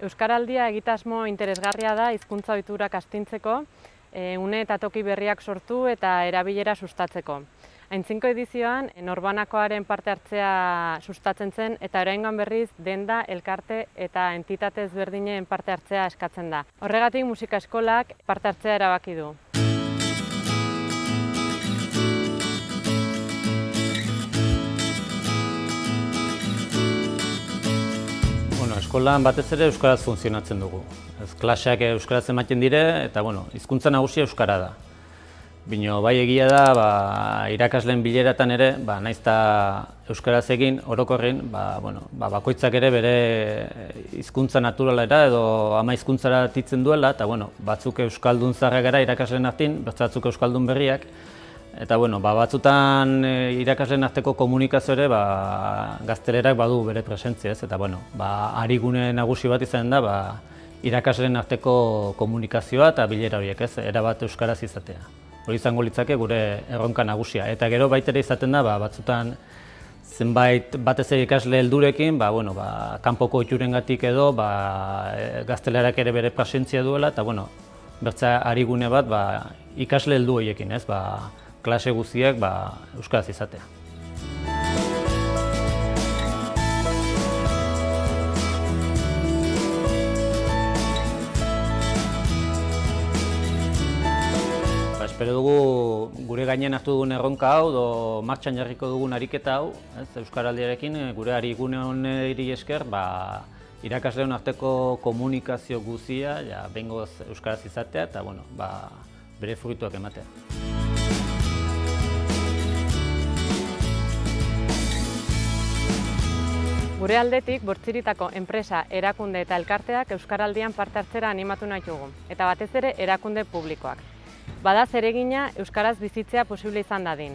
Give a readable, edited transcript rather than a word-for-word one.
Euskaraldia egitasmo interesgarria da hizkuntza ohiturak astintzeko, une eta toki berriak sortu eta erabilera sustatzeko. Aintzinko edizioan, norbanakoaren parte hartzea sustatzen zen eta oraingoan berriz denda, elkarte eta entitate ezberdinen parte hartzea eskatzen da. Horregatik musika eskolak parte hartzea erabaki du. Eskolan batez ere euskaraz funtzionatzen dugu. Klaseak euskaraz ematen dire eta hizkuntza nagusia euskara da. Bino bai egia da, irakasleen bileratan ere, naiz eta euskaraz egin orokorrin, bakoitzak ere bere hizkuntza naturalera edo ama hizkuntzara titzen duela eta batzuk euskaldun zaharrak gara irakasleen artean, beste batzuk euskaldun berriak. Eta batzutan irakasleen arteko komunikazio ere gaztelerak badu bere presentzia, eta harigune nagusi bat izan da irakasleen arteko komunikazioa eta bilera horiek, erabat euskaraz izatea. Hori izango litzake gure erronka nagusia. Eta gero baita ere izaten da batzutan zenbait batez ere ikasle heldurekin, kanpoko ohiturengatik edo gaztelerak ere bere presentzia duela eta bertza harigune bat ikasle heldu horiekin, klase guztiak euskaraz izatea. Espero dugu gure gainen hartu dugun erronka hau edo martxan jarriko dugun ariketa hau, euskaraldiarekin gure harigune honi esker irakasleon arteko komunikazio guztia behingoz euskaraz izatea eta bere fruituak ematea. Gure aldetik, Bortziritako enpresa, erakunde eta elkarteak euskaraldian parte hartzera animatu nahi dugu, eta batez ere erakunde publikoak. Bada zeregina euskaraz bizitzea posible izan dadin.